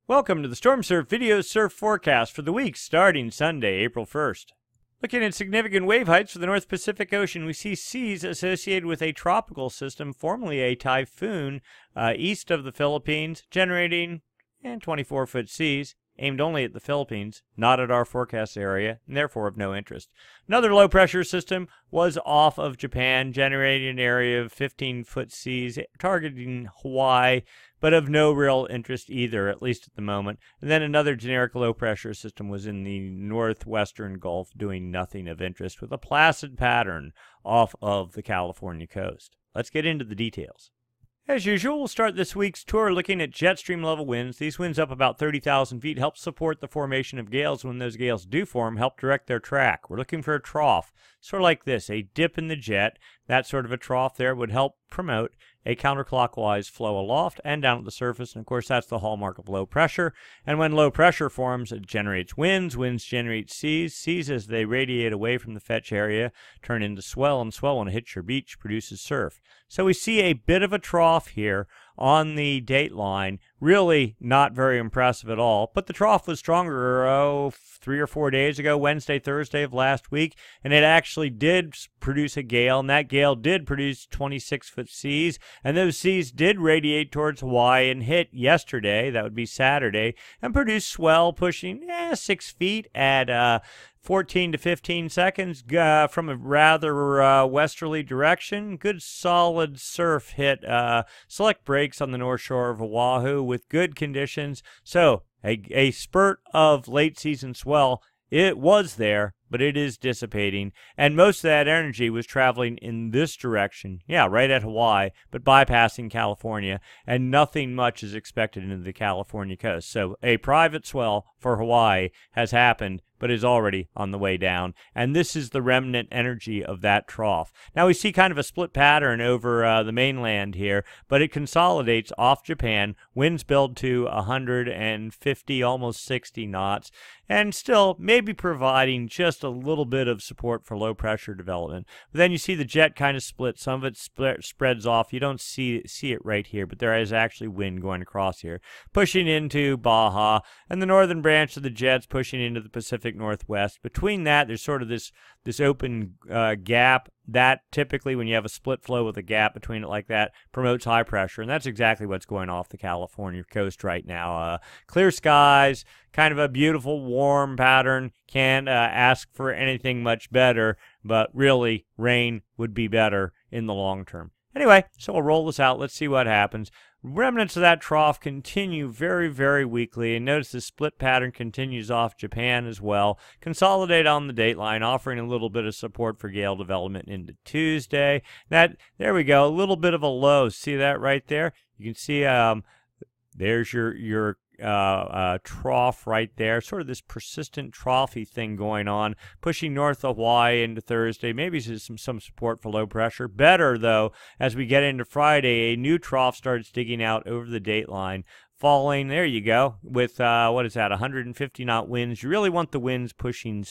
Welcome to the Stormsurf video surf forecast for the week starting Sunday, April 1st. Looking at significant wave heights for the North Pacific Ocean, we see seas associated with a tropical system, formerly a typhoon, east of the Philippines, generating 24-foot seas, aimed only at the Philippines, not at our forecast area, and therefore of no interest. Another low-pressure system was off of Japan, generating an area of 15-foot seas, targeting Hawaii, but of no real interest either, at least at the moment. And then another generic low-pressure system was in the northwestern Gulf, doing nothing of interest, with a placid pattern off of the California coast. Let's get into the details. As usual, we'll start this week's tour looking at jet stream level winds. These winds up about 30,000 feet help support the formation of gales. When those gales do form, help direct their track. We're looking for a trough, sort of like this, a dip in the jet. That sort of a trough there would help promote a counterclockwise flow aloft and down at the surface. And of course, that's the hallmark of low pressure. And when low pressure forms, it generates winds. Winds generate seas. Seas, as they radiate away from the fetch area, turn into swell. And swell, when it hits your beach, produces surf. So we see a bit of a trough here on the date line. Really not very impressive at all. But the trough was stronger 3 or 4 days ago, Wednesday, Thursday of last week. And it actually did produce a gale. And that gale did produce 26-foot seas. And those seas did radiate towards Hawaii and hit yesterday, that would be Saturday, and produce swell pushing 6 feet at 14 to 15 seconds from a rather westerly direction. Good solid surf hit select breaks on the north shore of Oahu with good conditions. So a spurt of late season swell, it was there, but it is dissipating, and most of that energy was traveling in this direction, right at Hawaii, but bypassing California, and nothing much is expected into the California coast. So a private swell for Hawaii has happened, but is already on the way down, and this is the remnant energy of that trough. Now we see kind of a split pattern over the mainland here, but it consolidates off Japan. Winds build to 150, almost 60 knots, and still maybe providing just a little bit of support for low pressure development. But then you see the jet kind of split. Some of it spreads off. You don't see it right here, but there is actually wind going across here, pushing into Baja, and the northern branch of the jet's pushing into the Pacific Northwest. Between that, there's sort of this open gap that typically, when you have a split flow with a gap between it like that, promotes high pressure, and that's exactly what's going off the California coast right now. Clear skies, kind of a beautiful warm pattern. Can't ask for anything much better, but really rain would be better in the long term. Anyway, so we'll roll this out. Let's see what happens. Remnants of that trough continue very, very weakly, and notice the split pattern continues off Japan as well. Consolidate on the date line, offering a little bit of support for gale development into Tuesday. There we go, a little bit of a low. See that right there? You can see there's your trough right there, sort of this persistent troughy thing going on, pushing north of Hawaii into Thursday. Maybe some support for low pressure. Better, though, as we get into Friday, a new trough starts digging out over the date line, falling, there you go, with, 150 knot winds. You really want the winds pushing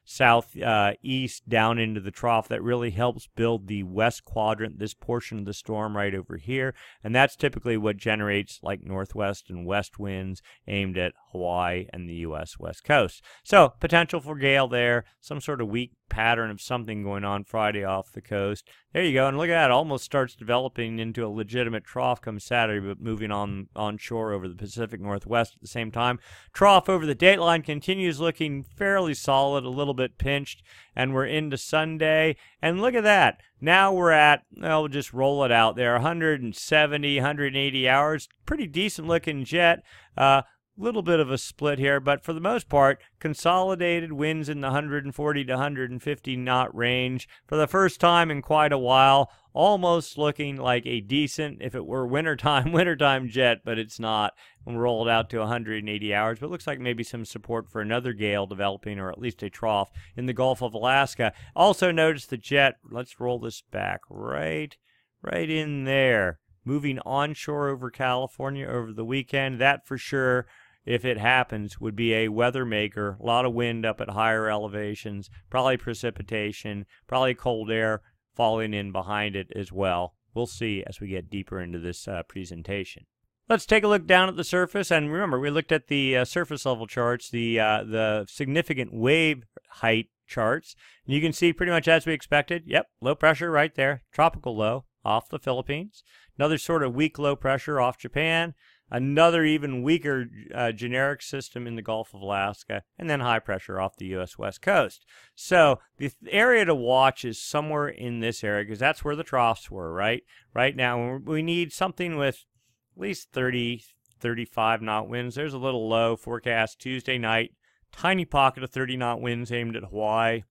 southeast down into the trough. That really helps build the west quadrant, this portion of the storm right over here, and that's typically what generates like northwest and west winds aimed at Hawaii and the U.S. west coast. So potential for gale there, some sort of weak pattern of something going on Friday off the coast. There you go, and look at that, almost starts developing into a legitimate trough come Saturday, but moving on shore over the Pacific Northwest at the same time. Trough over the date line continues looking fairly solid, a little bit pinched, and we're into Sunday, and look at that. Now we're at, we'll just roll it out there, 170, 180 hours, pretty decent looking jet. Little bit of a split here, but for the most part, consolidated winds in the 140 to 150 knot range for the first time in quite a while. Almost looking like a decent, if it were wintertime jet, but it's not. We'll roll it out to 180 hours, but it looks like maybe some support for another gale developing, or at least a trough in the Gulf of Alaska. Also notice the jet, let's roll this back right in there, moving onshore over California over the weekend. That for sure, if it happens, would be a weather maker. A lot of wind up at higher elevations, probably precipitation, probably cold air falling in behind it as well. We'll see as we get deeper into this presentation. Let's take a look down at the surface, and remember, we looked at the surface level charts, the significant wave height charts, and you can see pretty much as we expected. Yep, low pressure right there, tropical low off the Philippines. Another sort of weak low pressure off Japan. Another even weaker generic system in the Gulf of Alaska, and then high pressure off the U.S. West Coast. So the area to watch is somewhere in this area, because that's where the troughs were, right? Right now, we need something with at least 30, 35 knot winds. There's a little low forecast Tuesday night. Tiny pocket of 30 knot winds aimed at Hawaii,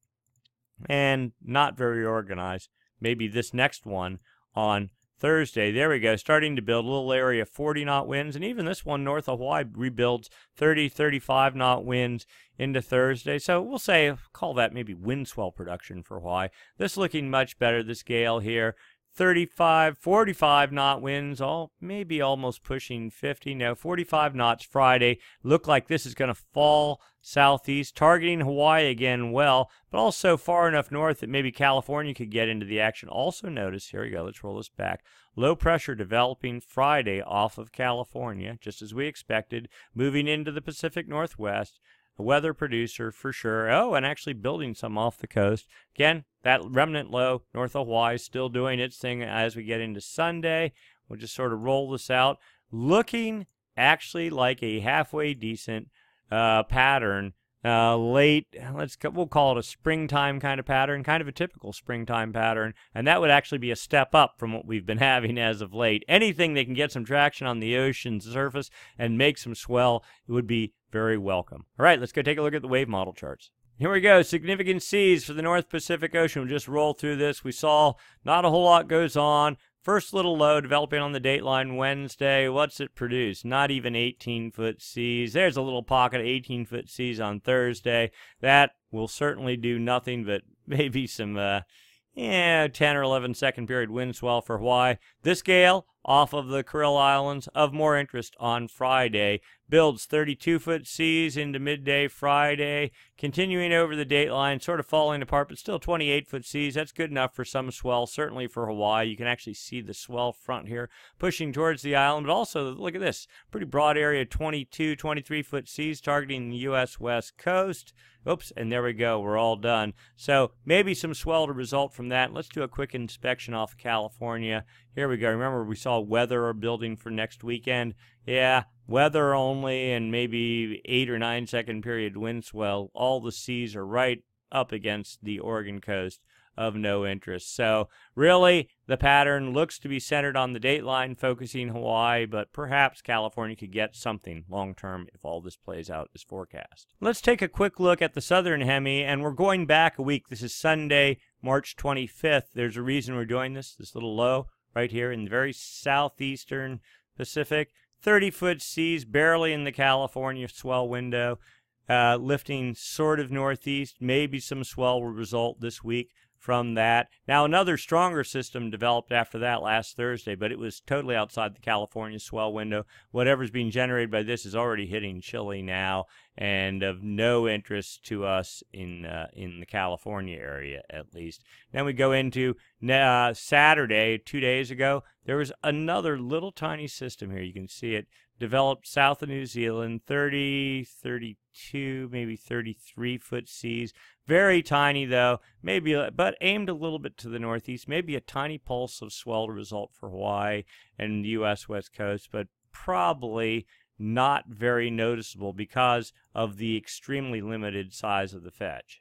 and not very organized. Maybe this next one on Thursday. There we go, starting to build a little area of 40 knot winds, and even this one north of Hawaii rebuilds 30, 35 knot winds into Thursday. So we'll say, call that maybe wind swell production for Hawaii. This looking much better, this gale here. 35, 45 knot winds, maybe almost pushing 50. No, 45 knots Friday. Look like this is going to fall southeast, targeting Hawaii again well, but also far enough north that maybe California could get into the action. Also notice, here we go, let's roll this back. Low pressure developing Friday off of California, just as we expected, moving into the Pacific Northwest. A weather producer for sure. Oh, and actually building some off the coast. Again, that remnant low north of Hawaii still doing its thing as we get into Sunday. We'll just sort of roll this out. Looking actually like a halfway decent pattern. We'll call it a springtime kind of pattern, kind of a typical springtime pattern, and that would actually be a step up from what we've been having as of late. Anything that can get some traction on the ocean's surface and make some swell would be very welcome. All right, let's go take a look at the wave model charts. Here we go, significant seas for the North Pacific Ocean. We'll just roll through this. We saw not a whole lot goes on. First little low developing on the dateline Wednesday. What's it produce? Not even 18-foot seas. There's a little pocket of 18-foot seas on Thursday. That will certainly do nothing but maybe some 10 or 11 second period wind swell for Hawaii. This gale off of the Kuril Islands, of more interest on Friday, builds 32-foot seas into midday Friday, continuing over the dateline, sort of falling apart, but still 28-foot seas. That's good enough for some swell, certainly for Hawaii. You can actually see the swell front here pushing towards the island, but also, look at this, pretty broad area, 22, 23-foot seas targeting the U.S. West Coast. Oops, and there we go, we're all done. So maybe some swell to result from that. Let's do a quick inspection off California. Here we go. Remember, we saw weather building for next weekend. Yeah, weather only and maybe 8 or 9 second period wind swell. All the seas are right up against the Oregon coast of no interest. So really, the pattern looks to be centered on the dateline, focusing Hawaii, but perhaps California could get something long-term if all this plays out as forecast. Let's take a quick look at the southern hemi, and we're going back a week. This is Sunday, March 25th. There's a reason we're doing this little low right here in the very southeastern Pacific. 30-foot seas, barely in the California swell window, lifting sort of northeast. Maybe some swell will result this week from that. Now, another stronger system developed after that last Thursday, but it was totally outside the California swell window. Whatever's being generated by this is already hitting Chile now, and of no interest to us in the California area, at least. Then we go into Saturday, 2 days ago. There was another little tiny system here. You can see it developed south of New Zealand, 30, 32, maybe 33-foot seas. Very tiny, though, maybe, but aimed a little bit to the northeast. Maybe a tiny pulse of swell to result for Hawaii and the U.S. West Coast, but probably not very noticeable because of the extremely limited size of the fetch.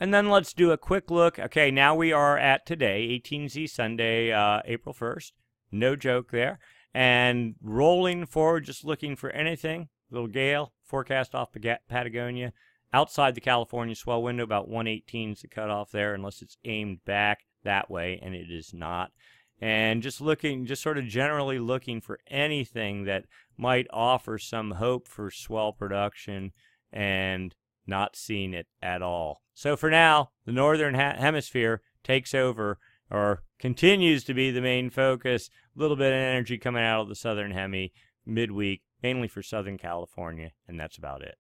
And then let's do a quick look. Okay, now we are at today, 18Z Sunday, April 1st. No joke there. And rolling forward, just looking for anything. Little gale, forecast off Patagonia. Outside the California swell window, about 118 is the cutoff there, unless it's aimed back that way, and it is not. And just sort of generally looking for anything that might offer some hope for swell production, and not seeing it at all. So for now, the northern hemisphere takes over, or continues to be the main focus. A little bit of energy coming out of the southern hemi midweek, mainly for Southern California, and that's about it.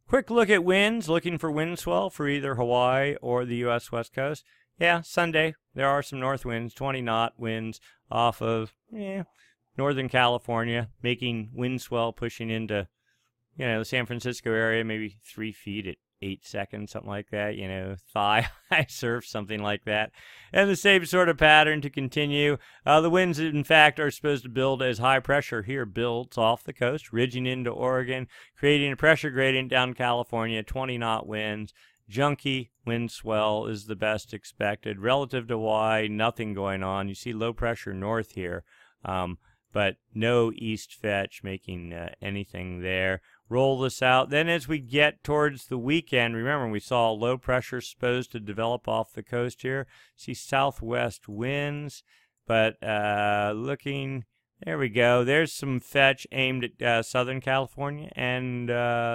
Quick look at winds, looking for wind swell for either Hawaii or the U.S. West Coast. Yeah, Sunday, there are some north winds, 20-knot winds off of Northern California, making wind swell pushing into, the San Francisco area, maybe 3 feet at 8 seconds, something like that, thigh-high surf, something like that. And the same sort of pattern to continue. The winds, in fact, are supposed to build as high pressure here builds off the coast, ridging into Oregon, creating a pressure gradient down California, 20-knot winds. Junky wind swell is the best expected. Relative to Hawaii, nothing going on. You see low pressure north here, but no east fetch making anything there. Roll this out. Then as we get towards the weekend, remember we saw low pressure supposed to develop off the coast here. See southwest winds, but looking, there we go. There's some fetch aimed at Southern California and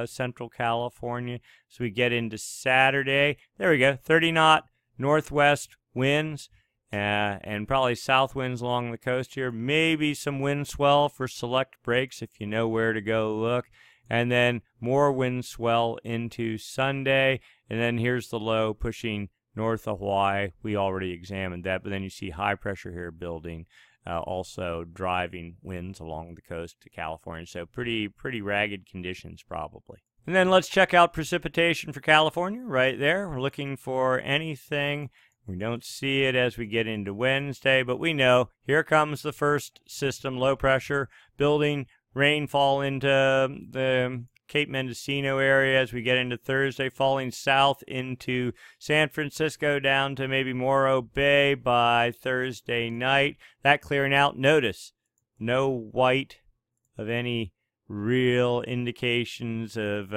Central California. So we get into Saturday. There we go. 30-knot northwest winds. And probably south winds along the coast here. Maybe some wind swell for select breaks if you know where to go look. And then more wind swell into Sunday. And then here's the low pushing north of Hawaii. We already examined that. But then you see high pressure here building, also driving winds along the coast to California. So pretty ragged conditions probably. And then let's check out precipitation for California right there. We're looking for anything. We don't see it as we get into Wednesday, but we know here comes the first system, low pressure, building rainfall into the Cape Mendocino area as we get into Thursday, falling south into San Francisco down to maybe Morro Bay by Thursday night. That clearing out. Notice no white of any real indications of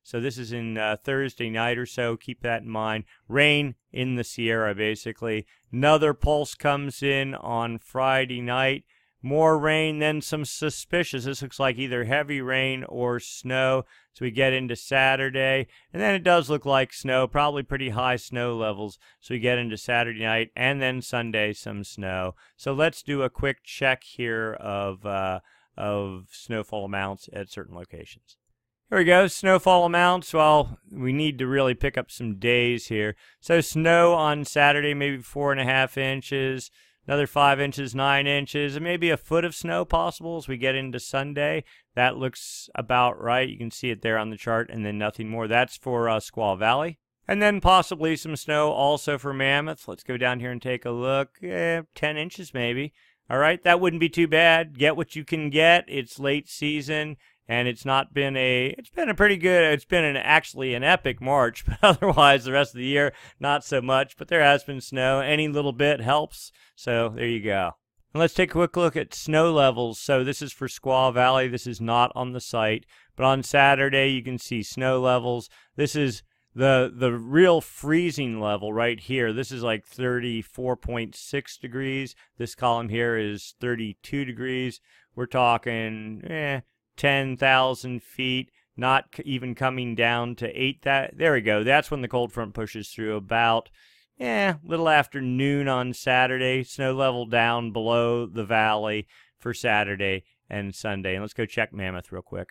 so this is in Thursday night or so. Keep that in mind. Rain in the Sierra, basically. Another pulse comes in on Friday night. More rain, then some suspicious. This looks like either heavy rain or snow. So we get into Saturday. And then it does look like snow, probably pretty high snow levels. So we get into Saturday night and then Sunday, some snow. So let's do a quick check here of snowfall amounts at certain locations. Here we go, snowfall amounts. Well, we need to really pick up some days here. So snow on Saturday, maybe 4.5 inches, another 5 inches, 9 inches, and maybe a foot of snow possible as we get into Sunday. That looks about right. You can see it there on the chart, and then nothing more. That's for Squaw Valley. And then possibly some snow also for Mammoth. Let's go down here and take a look. 10 inches maybe. All right, that wouldn't be too bad. Get what you can get. It's late season. And it's been a pretty good, actually an epic March, but otherwise the rest of the year, not so much. But there has been snow. Any little bit helps. So there you go. And let's take a quick look at snow levels. So this is for Squaw Valley. This is not on the site. But on Saturday, you can see snow levels. This is the real freezing level right here. This is like 34.6 degrees. This column here is 32 degrees. We're talking, 10,000 feet, not even coming down to 8,000. There we go. That's when the cold front pushes through about, little after noon on Saturday. Snow level down below the valley for Saturday and Sunday. And let's go check Mammoth real quick.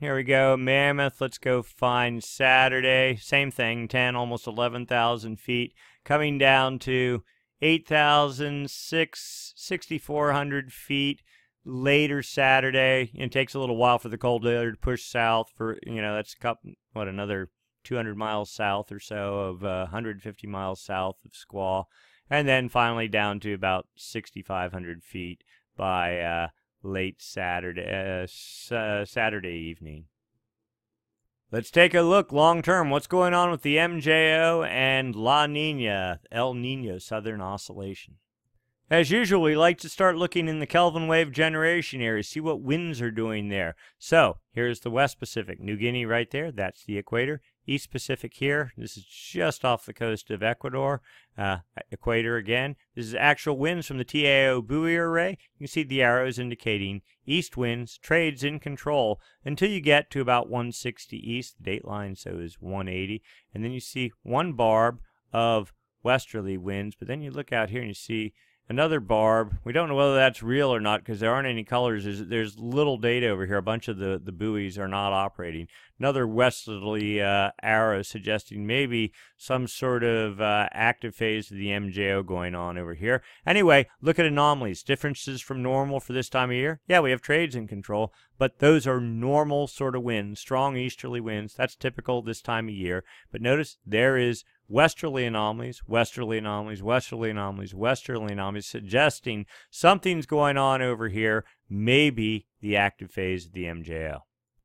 Here we go, Mammoth. Let's go find Saturday. Same thing, 10, almost 11,000 feet, coming down to 8,000, 6,400 feet. Later Saturday. It takes a little while for the cold air to push south for, that's another 200 miles south or so of 150 miles south of Squaw. And then finally down to about 6,500 feet by late Saturday evening. Let's take a look long term. What's going on with the MJO and La Nina, El Nino Southern Oscillation? As usual, we like to start looking in the Kelvin wave generation area, see what winds are doing there. So, here's the West Pacific. New Guinea right there, that's the equator. East Pacific here, this is just off the coast of Ecuador. Equator again. This is actual winds from the TAO buoy array. You can see the arrows indicating east winds, trades in control, until you get to about 160 east. The dateline so is 180. And then you see one barb of westerly winds, but then you look out here and you see Another barb. We don't know whether that's real or not because there aren't any colors. There's little data over here. A bunch of the buoys are not operating. Another westerly arrow suggesting maybe some sort of active phase of the MJO going on over here. Anyway, look at anomalies. Differences from normal for this time of year. Yeah, we have trades in control, but those are normal sort of winds, strong easterly winds. That's typical this time of year. But notice there is westerly anomalies, westerly anomalies, westerly anomalies, westerly anomalies, suggesting something's going on over here, maybe the active phase of the MJO.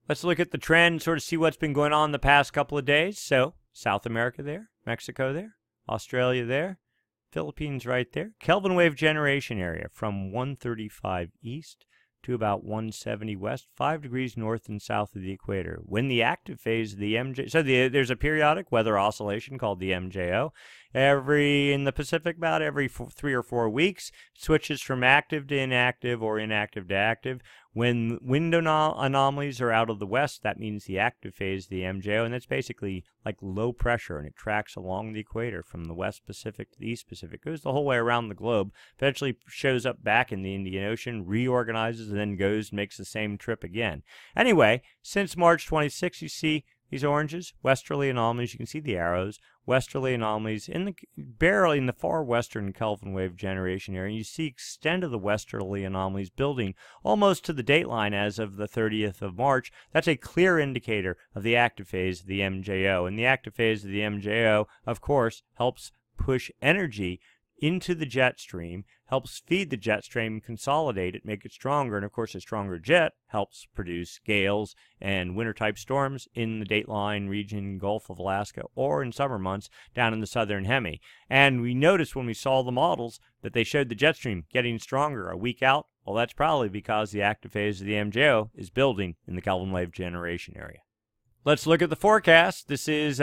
Let's look at the trend, sort of see what's been going on the past couple of days. So, South America there, Mexico there, Australia there, Philippines right there. Kelvin wave generation area from 135 east to about 170 west, 5 degrees north and south of the equator. When the active phase of the MJO, so there's a periodic weather oscillation called the MJO. In the Pacific, about every 3 or 4 weeks, switches from active to inactive or inactive to active. When wind anomalies are out of the west, that means the active phase of the MJO, and that's basically like low pressure, and it tracks along the equator from the West Pacific to the East Pacific. Goes the whole way around the globe, eventually shows up back in the Indian Ocean, reorganizes, and then goes and makes the same trip again. Anyway, since March 26, you see these oranges, westerly anomalies. You can see the arrows, westerly anomalies barely in the far western Kelvin wave generation area. You see extent of the westerly anomalies building almost to the dateline as of the 30th of March. That's a clear indicator of the active phase of the MJO. And the active phase of the MJO, of course, helps push energy into the jet stream, helps feed the jet stream, consolidate it, make it stronger, and of course a stronger jet helps produce gales and winter-type storms in the Dateline region, Gulf of Alaska, or in summer months down in the southern hemi. And we noticed when we saw the models that they showed the jet stream getting stronger a week out. Well, that's probably because the active phase of the MJO is building in the Kelvin wave generation area. Let's look at the forecast. This is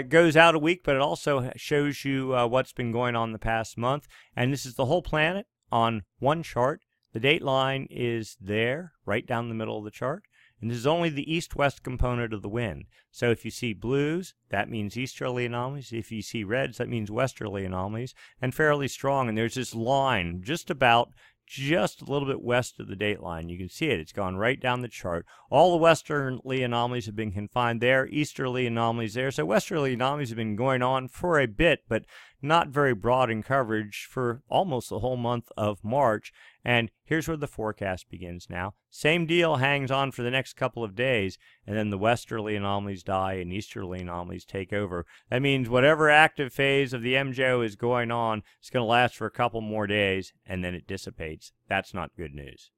goes out a week, but it also shows you what's been going on the past month. And this is the whole planet on one chart. The date line is there, right down the middle of the chart. And this is only the east-west component of the wind. So if you see blues, that means easterly anomalies. If you see reds, that means westerly anomalies, and fairly strong. And there's this line just a little bit west of the date line. You can see it. It's gone right down the chart. All the westerly anomalies have been confined there, easterly anomalies there. So westerly anomalies have been going on for a bit, but not very broad in coverage for almost the whole month of March. And here's where the forecast begins now. Same deal hangs on for the next couple of days, and then the westerly anomalies die and easterly anomalies take over. That means whatever active phase of the MJO is going on is going to last for a couple more days, and then it dissipates. That's not good news.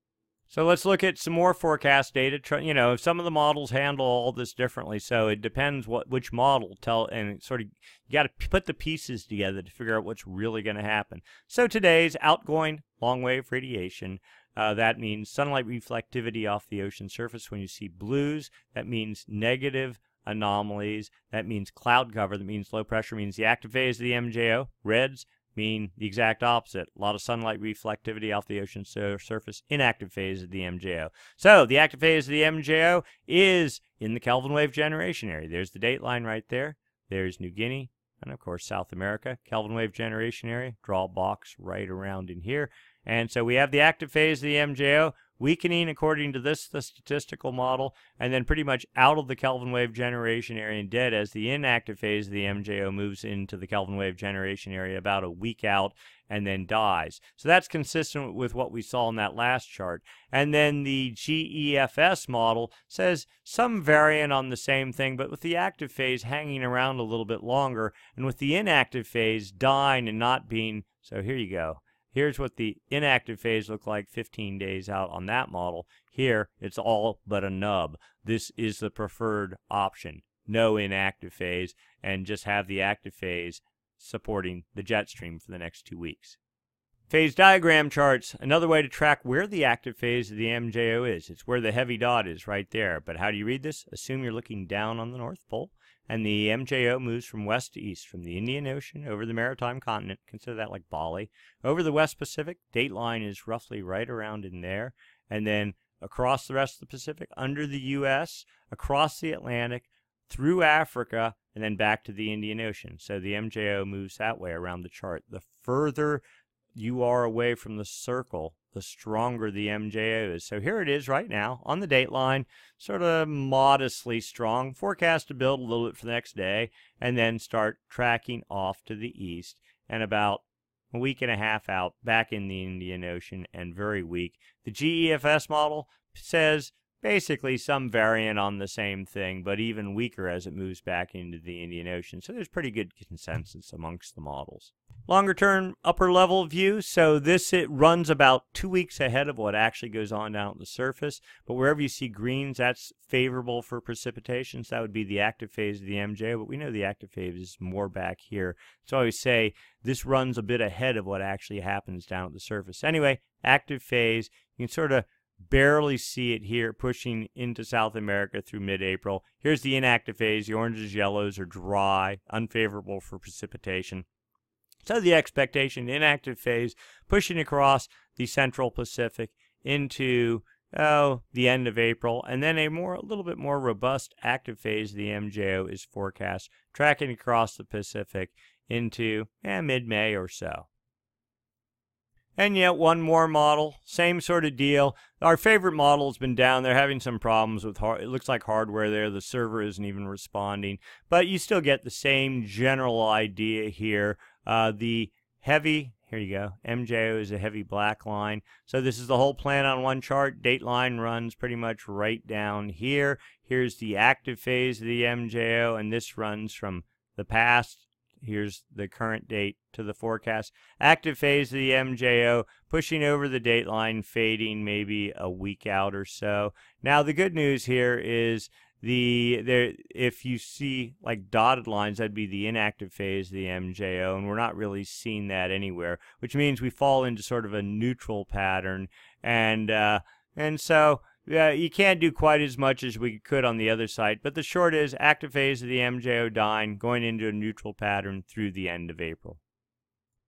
So let's look at some more forecast data. You know, some of the models handle all this differently, so it depends which model and sort of you got to put the pieces together to figure out what's really going to happen. So today's outgoing long wave radiation. That means sunlight reflectivity off the ocean surface. When you see blues, that means negative anomalies. That means cloud cover. That means low pressure. Means the active phase of the MJO. Reds mean the exact opposite. A lot of sunlight reflectivity off the ocean surface, inactive phase of the MJO. So the active phase of the MJO is in the Kelvin wave generation area. There's the date line right there. There's New Guinea, and of course South America. Kelvin wave generation area. Draw a box right around in here. And so we have the active phase of the MJO weakening according to the statistical model, and then pretty much out of the Kelvin wave generation area and dead as the inactive phase of the MJO moves into the Kelvin wave generation area about a week out and then dies. So that's consistent with what we saw in that last chart. And then the GEFS model says some variant on the same thing, but with the active phase hanging around a little bit longer, and with the inactive phase dying and not being, so here you go. Here's what the inactive phase looked like 15 days out on that model. Here, it's all but a nub. This is the preferred option. No inactive phase, and just have the active phase supporting the jet stream for the next 2 weeks. Phase diagram charts, another way to track where the active phase of the MJO is. It's where the heavy dot is right there. But how do you read this? Assume you're looking down on the North Pole, and the MJO moves from west to east, from the Indian Ocean over the maritime continent, consider that like Bali, over the West Pacific. Date line is roughly right around in there, and then across the rest of the Pacific, under the U.S., across the Atlantic, through Africa, and then back to the Indian Ocean. So the MJO moves that way around the chart. The further you are away from the circle, the stronger the MJO is. So here it is right now on the date line, sort of modestly strong. Forecast to build a little bit for the next day and then start tracking off to the east. And about a week and a half out, back in the Indian Ocean and very weak. The GEFS model says basically some variant on the same thing, but even weaker as it moves back into the Indian Ocean. So there's pretty good consensus amongst the models. Longer term upper level view, so it runs about 2 weeks ahead of what actually goes on down at the surface, but wherever you see greens, that's favorable for precipitation. So that would be the active phase of the MJO, but we know the active phase is more back here. So I always say this runs a bit ahead of what actually happens down at the surface. Anyway, active phase, you can sort of barely see it here pushing into South America through mid-April. Here's the inactive phase. The oranges, yellows are dry, unfavorable for precipitation. So the expectation, inactive phase, pushing across the central Pacific into the end of April, and then a little bit more robust active phase of the MJO is forecast, tracking across the Pacific into mid-May or so. And yet one more model, same sort of deal. Our favorite model has been down. They're having some problems with it looks like hardware there. The server isn't even responding. But you still get the same general idea here. The heavy, here you go, MJO is a heavy black line. So this is the whole plan on one chart. Date line runs pretty much right down here. Here's the active phase of the MJO, and this runs from the past. Here's the current date to the forecast. Active phase of the MJO, pushing over the date line, fading maybe a week out or so. Now, the good news here is if you see like dotted lines, that'd be the inactive phase of the MJO, and we're not really seeing that anywhere, which means we fall into sort of a neutral pattern. And so you can't do quite as much as we could on the other side, but the short is active phase of the MJO dying, going into a neutral pattern through the end of April.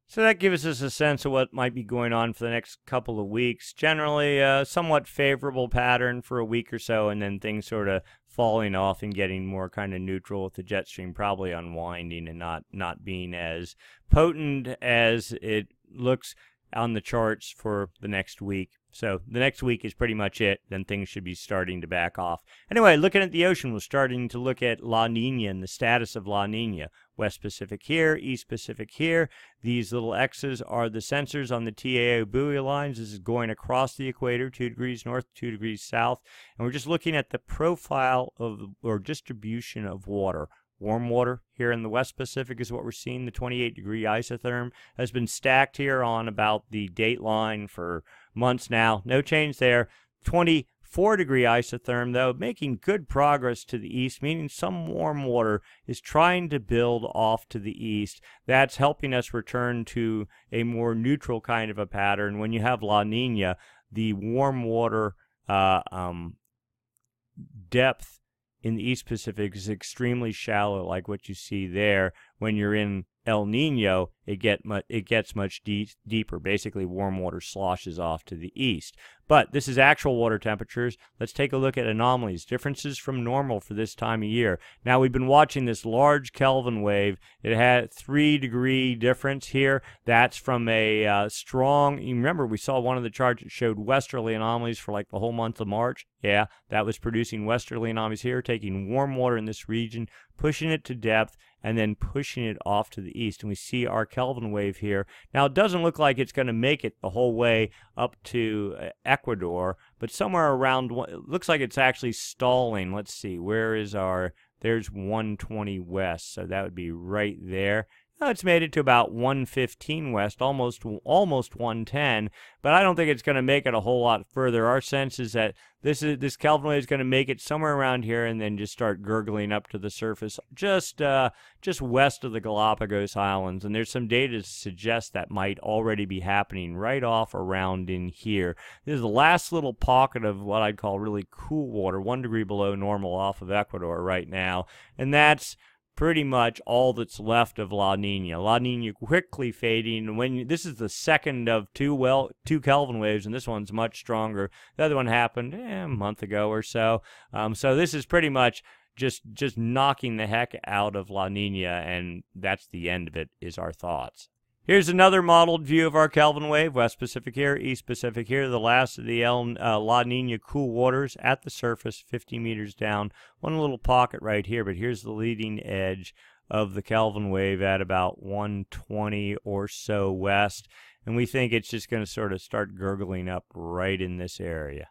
So that gives us a sense of what might be going on for the next couple of weeks. Generally, a somewhat favorable pattern for a week or so, and then things sort of falling off and getting more kind of neutral, with the jet stream probably unwinding and not being as potent as it looks on the charts for the next week. So the next week is pretty much it. Then things should be starting to back off. Anyway, looking at the ocean, we're starting to look at La Nina and the status of La Nina. West Pacific here, East Pacific here. These little X's are the sensors on the TAO buoy lines. This is going across the equator, 2 degrees north, 2 degrees south. And we're just looking at the profile of or distribution of water. Warm water here in the West Pacific is what we're seeing. The 28-degree isotherm has been stacked here on about the date line for months now. No change there. 24-degree isotherm, though, making good progress to the east, meaning some warm water is trying to build off to the east. That's helping us return to a more neutral kind of a pattern. When you have La Nina, the warm water depth in the East Pacific is extremely shallow, like what you see there. When you're in El Nino, it gets much deeper. Basically, warm water sloshes off to the east. But this is actual water temperatures. Let's take a look at anomalies, differences from normal for this time of year. Now, we've been watching this large Kelvin wave. It had 3-degree difference here. That's from a strong, you remember we saw one of the charts that showed westerly anomalies for like the whole month of March. Yeah, that was producing westerly anomalies here, taking warm water in this region, pushing it to depth, and then pushing it off to the east. And we see our Kelvin wave here. Now, it doesn't look like it's going to make it the whole way up to Ecuador, but somewhere around, it looks like it's actually stalling. Let's see, where is there's 120 west, so that would be right there. Now, it's made it to about 115 west, almost 110, but I don't think it's going to make it a whole lot further. Our sense is that this Kelvin wave is going to make it somewhere around here and then just start gurgling up to the surface just west of the Galapagos Islands. And there's some data to suggest that might already be happening right off around in here. This is the last little pocket of what I'd call really cool water, 1 degree below normal off of Ecuador right now. And that's pretty much all that's left of La Nina. La Nina quickly fading. This is the second of two Kelvin waves, and this one's much stronger. The other one happened a month ago or so. So this is pretty much just knocking the heck out of La Nina, and that's the end of it, is our thoughts. Here's another modeled view of our Kelvin wave, West Pacific here, East Pacific here, the last of the La Nina cool waters at the surface, 50 meters down. One little pocket right here, but here's the leading edge of the Kelvin wave at about 120 or so west, and we think it's just going to sort of start gurgling up right in this area.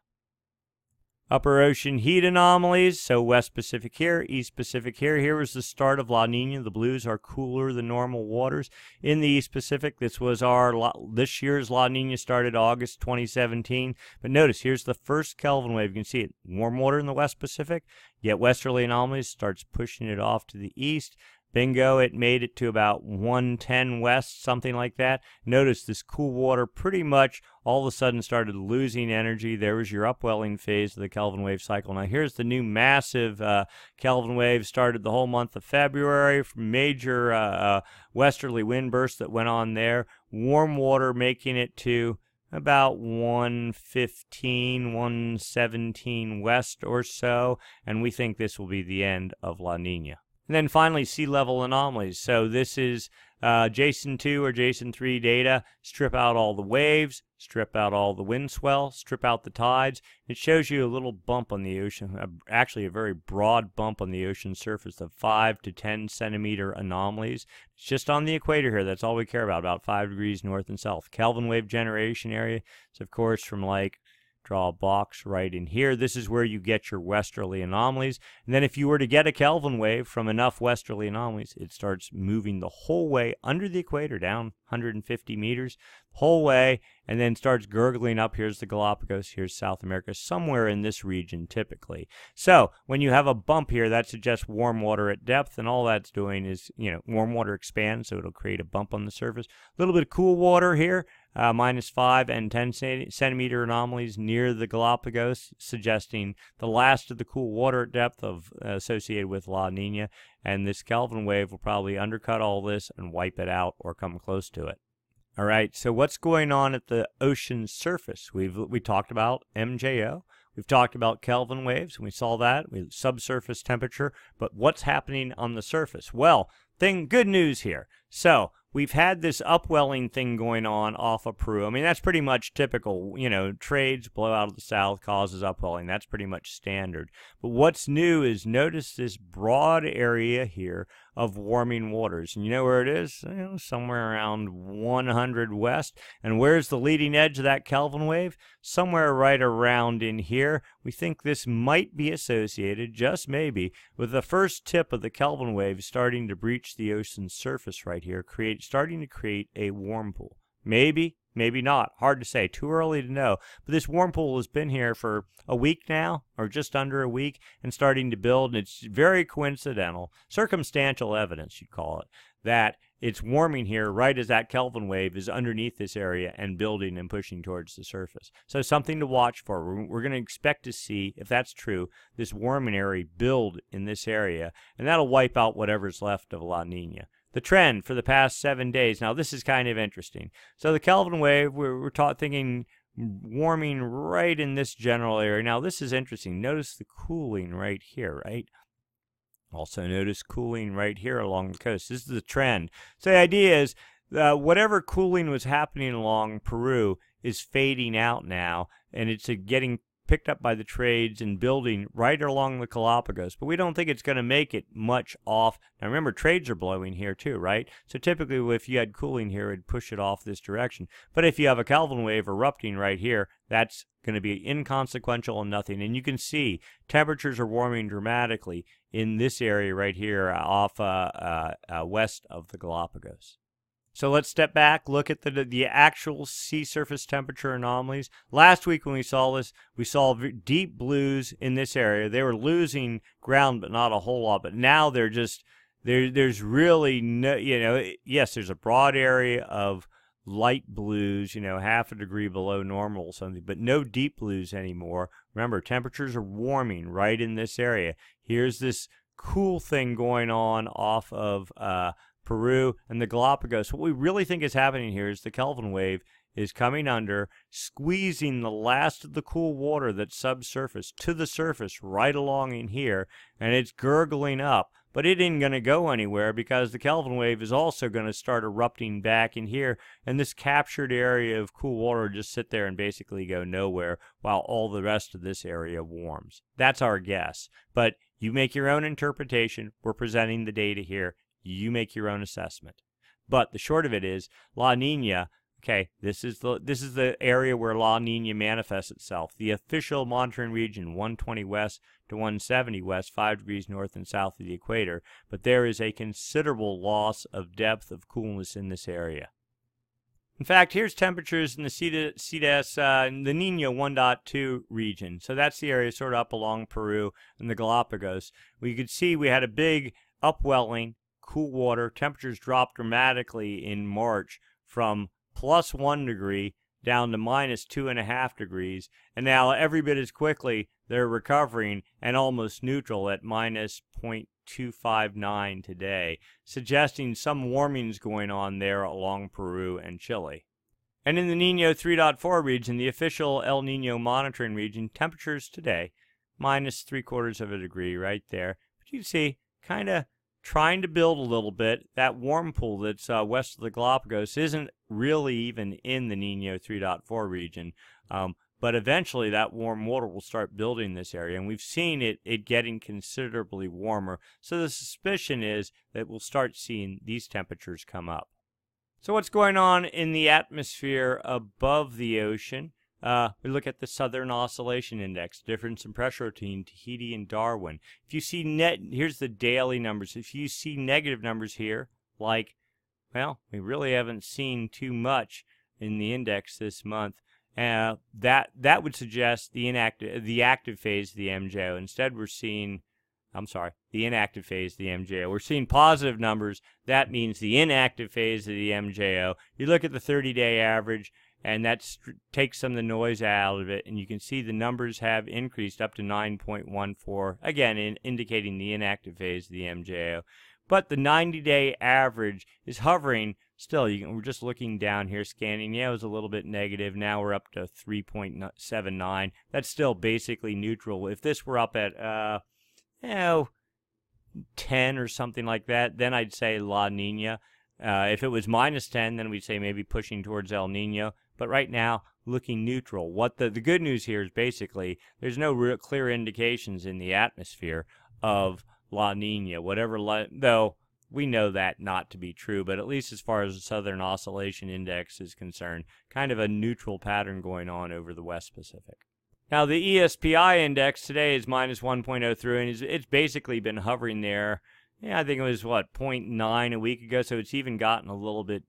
Upper ocean heat anomalies, so West Pacific here, East Pacific here. Here was the start of La Nina. The blues are cooler than normal waters. In the East Pacific, this year's La Nina started August 2017. But notice, here's the first Kelvin wave. You can see it, warm water in the West Pacific, yet westerly anomalies starts pushing it off to the east. Bingo, it made it to about 110 west, something like that. Notice this cool water pretty much all of a sudden started losing energy. There was your upwelling phase of the Kelvin wave cycle. Now here's the new massive Kelvin wave, started the whole month of February. Major westerly wind bursts that went on there. Warm water making it to about 115, 117 west or so. And we think this will be the end of La Nina. And then finally, sea level anomalies. So this is JSON 2 or JSON 3 data. Strip out all the waves, strip out all the wind swell, strip out the tides. It shows you a little bump on the ocean, actually a very broad bump on the ocean surface of 5 to 10 centimeter anomalies. It's just on the equator here. That's all we care about 5 degrees north and south. Kelvin wave generation area is, of course, from like, draw a box right in here. This is where you get your westerly anomalies. And then if you were to get a Kelvin wave from enough westerly anomalies, it starts moving the whole way under the equator, down 150 meters, whole way, and then starts gurgling up. Here's the Galapagos, here's South America, somewhere in this region typically. So when you have a bump here, that suggests warm water at depth, and all that's doing is, warm water expands, so it'll create a bump on the surface. A little bit of cool water here, -5 and 10 centimeter anomalies near the Galapagos, suggesting the last of the cool water at depth associated with La Nina, and this Kelvin wave will probably undercut all this and wipe it out or come close to it. All right, so what's going on at the ocean surface? We talked about MJO. We've talked about Kelvin waves, and we saw that, subsurface temperature, but what's happening on the surface? Well, good news here. So we've had this upwelling thing going on off of Peru. I mean, that's pretty much typical. Trades blow out of the south causes upwelling. That's pretty much standard. But what's new is notice this broad area here of warming waters. And you know where it is? Somewhere around 100 west. And where's the leading edge of that Kelvin wave? Somewhere right around in here. We think this might be associated, just maybe, with the first tip of the Kelvin wave starting to breach the ocean surface right here, starting to create a warm pool. Maybe, maybe not. Hard to say. Too early to know. But this warm pool has been here for a week now, or just under a week, and starting to build. And it's very coincidental, circumstantial evidence, you'd call it, that it's warming here right as that Kelvin wave is underneath this area and building and pushing towards the surface. So something to watch for. We're going to expect to see, if that's true, this warming area build in this area, and that'll wipe out whatever's left of La Nina. The trend for the past 7 days. Now, this is kind of interesting. So the Kelvin wave, we're thinking warming right in this general area. Now, this is interesting. Notice the cooling right here, right? Also notice cooling right here along the coast. This is the trend. So the idea is whatever cooling was happening along Peru is fading out now, and it's getting picked up by the trades and building right along the Galapagos, but we don't think it's going to make it much off. Now remember, trades are blowing here too, right? So typically if you had cooling here, it'd push it off this direction. But if you have a Kelvin wave erupting right here, that's going to be inconsequential and nothing. And you can see temperatures are warming dramatically in this area right here off west of the Galapagos. So let's step back, look at the actual sea surface temperature anomalies. Last week when we saw this, we saw deep blues in this area. They were losing ground, but not a whole lot. But now they're just, there's really no, yes, there's a broad area of light blues, half a degree below normal or something, but no deep blues anymore. Remember, temperatures are warming right in this area. Here's this cool thing going on off of Peru and the Galapagos. What we really think is happening here is the Kelvin wave is coming under, squeezing the last of the cool water that's subsurface to the surface right along in here, and it's gurgling up. but it ain't going to go anywhere because the Kelvin wave is also going to start erupting back in here, and this captured area of cool water will just sit there and basically go nowhere while all the rest of this area warms. That's our guess, but you make your own interpretation. We're presenting the data here. You make your own assessment. But the short of it is, La Nina, okay, this is the area where La Nina manifests itself. The official monitoring region, 120 west to 170 west, 5 degrees north and south of the equator. But there is a considerable loss of depth of coolness in this area. In fact, here's temperatures in the CDS, in the Nino 1.2 region. So that's the area sort of up along Peru and the Galapagos. We could see we had a big upwelling, cool water. Temperatures dropped dramatically in March from +1 degree down to -2.5 degrees, and now every bit as quickly they're recovering and almost neutral at -0.259 today, suggesting some warming's going on there along Peru and Chile. And in the Nino 3.4 region, the official El Nino monitoring region, temperatures today -0.75 degrees right there. But you can see kind of trying to build a little bit. That warm pool that's west of the Galapagos isn't really even in the Nino 3.4 region, but eventually that warm water will start building in this area, and we've seen it getting considerably warmer. So the suspicion is that we'll start seeing these temperatures come up. So what's going on in the atmosphere above the ocean? We look at the Southern Oscillation Index, difference in pressure between Tahiti and Darwin. If you see here's the daily numbers. If you see negative numbers here, like, well, we really haven't seen too much in the index this month. That would suggest the active phase of the MJO. Instead, we're seeing, the inactive phase of the MJO. We're seeing positive numbers. That means the inactive phase of the MJO. You look at the 30-day average, and that takes some of the noise out of it, and you can see the numbers have increased up to 9.14, again indicating the inactive phase of the MJO. But the 90-day average is hovering still. We're just looking down here, scanning. Yeah, it was a little bit negative. Now we're up to 3.79. That's still basically neutral. If this were up at 10 or something like that, then I'd say La Nina. If it was -10, then we'd say maybe pushing towards El Nino. But right now, looking neutral. What the good news here is basically there's no real clear indications in the atmosphere of La Nina, though we know that not to be true, but at least as far as the Southern Oscillation Index is concerned, kind of a neutral pattern going on over the West Pacific. Now, the ESPI index today is -1.03, and it's basically been hovering there. Yeah, I think it was, 0.9 a week ago, so it's even gotten a little bit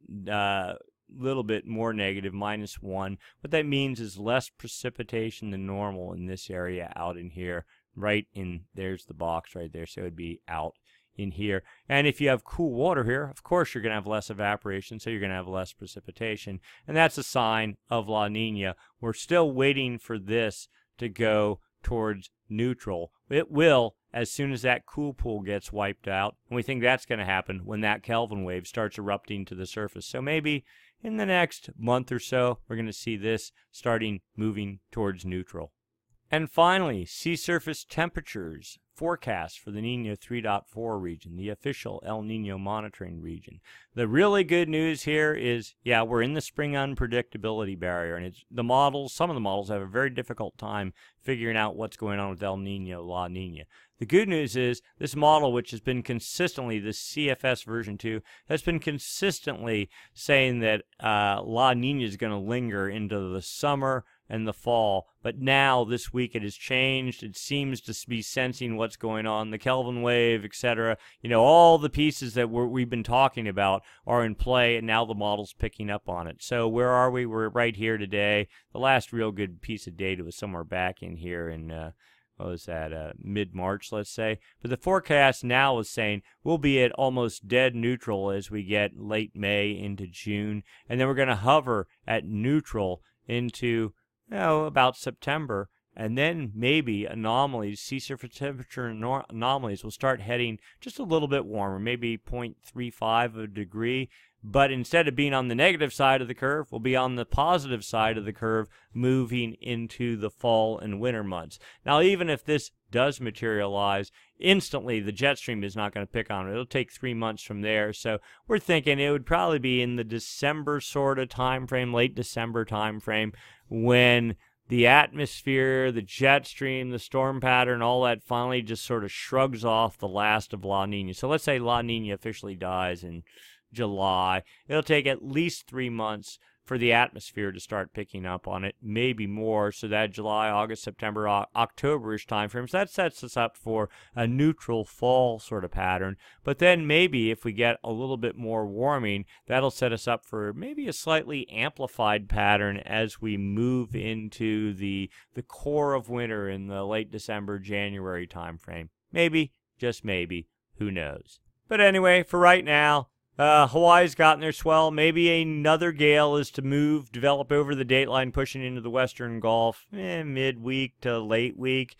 more negative, -1. What that means is less precipitation than normal in this area out in here. There's the box right there, so it would be out in here. And if you have cool water here, of course you're going to have less evaporation, so you're going to have less precipitation. And that's a sign of La Nina. We're still waiting for this to go towards neutral. It will as soon as that cool pool gets wiped out, and we think that's going to happen when that Kelvin wave starts erupting to the surface. So maybe in the next month or so, we're going to see this starting moving towards neutral. And finally, sea surface temperatures forecast for the Nino 3.4 region, the official El Nino monitoring region. The really good news here is, we're in the spring unpredictability barrier, and some of the models have a very difficult time figuring out what's going on with El Nino, La Nina. The good news is this model, which has been consistently, the CFS version 2, has been consistently saying that La Nina is going to linger into the summer and the fall, but now this week it has changed. It seems to be sensing what's going on, the Kelvin wave, etc. All the pieces that we've been talking about are in play, and now the model's picking up on it. So where are we? We're right here today. The last real good piece of data was somewhere back in here in mid-March, let's say. But the forecast now is saying we'll be at almost dead neutral as we get late May into June, and then we're going to hover at neutral into about September, And then maybe anomalies, sea surface temperature anomalies will start heading just a little bit warmer, maybe 0.35 of a degree. But instead of being on the negative side of the curve, we'll be on the positive side of the curve, moving into the fall and winter months. Now, even if this does materialize, instantly the jet stream is not going to pick on it. It'll take 3 months from there. So we're thinking it would probably be in the December sort of time frame, late December time frame, when the atmosphere, the jet stream, the storm pattern, all that finally just sort of shrugs off the last of La Nina. So let's say La Nina officially dies in July. It'll take at least 3 months for the atmosphere to start picking up on it, maybe more, so that July, August, September, October-ish time frames. That sets us up for a neutral fall sort of pattern. But then maybe if we get a little bit more warming, that'll set us up for maybe a slightly amplified pattern as we move into the core of winter in the late December, January time frame. Maybe, just maybe, who knows. But anyway, for right now, Hawaii's gotten their swell. Maybe another gale is to develop over the dateline, pushing into the western Gulf midweek to late week.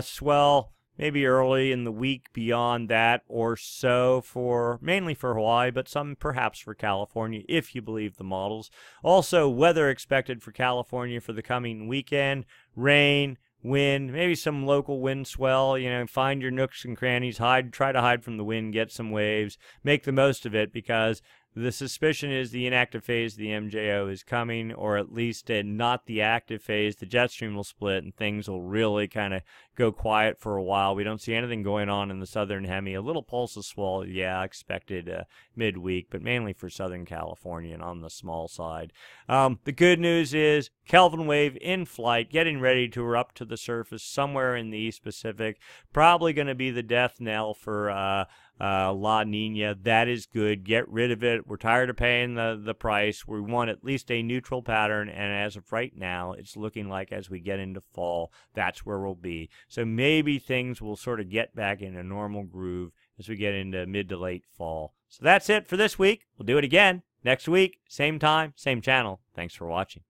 Swell maybe early in the week beyond that or so, mainly for Hawaii, but some perhaps for California, if you believe the models. Also, weather expected for California for the coming weekend. Rain, wind, maybe some local wind swell. Find your nooks and crannies, try to hide from the wind, get some waves, make the most of it, because the suspicion is the inactive phase of the MJO is coming, or at least not the active phase. The jet stream will split and things will really kind of go quiet for a while. We don't see anything going on in the southern hemi. A little pulse of swell, expected midweek, but mainly for Southern California and on the small side. The good news is Kelvin wave in flight, getting ready to erupt to the surface somewhere in the East Pacific. Probably going to be the death knell for La Nina. That is good. Get rid of it. We're tired of paying the price. We want at least a neutral pattern, and as of right now, it's looking like as we get into fall, that's where we'll be. So maybe things will sort of get back in a normal groove as we get into mid to late fall. So that's it for this week. We'll do it again next week, same time, same channel. Thanks for watching.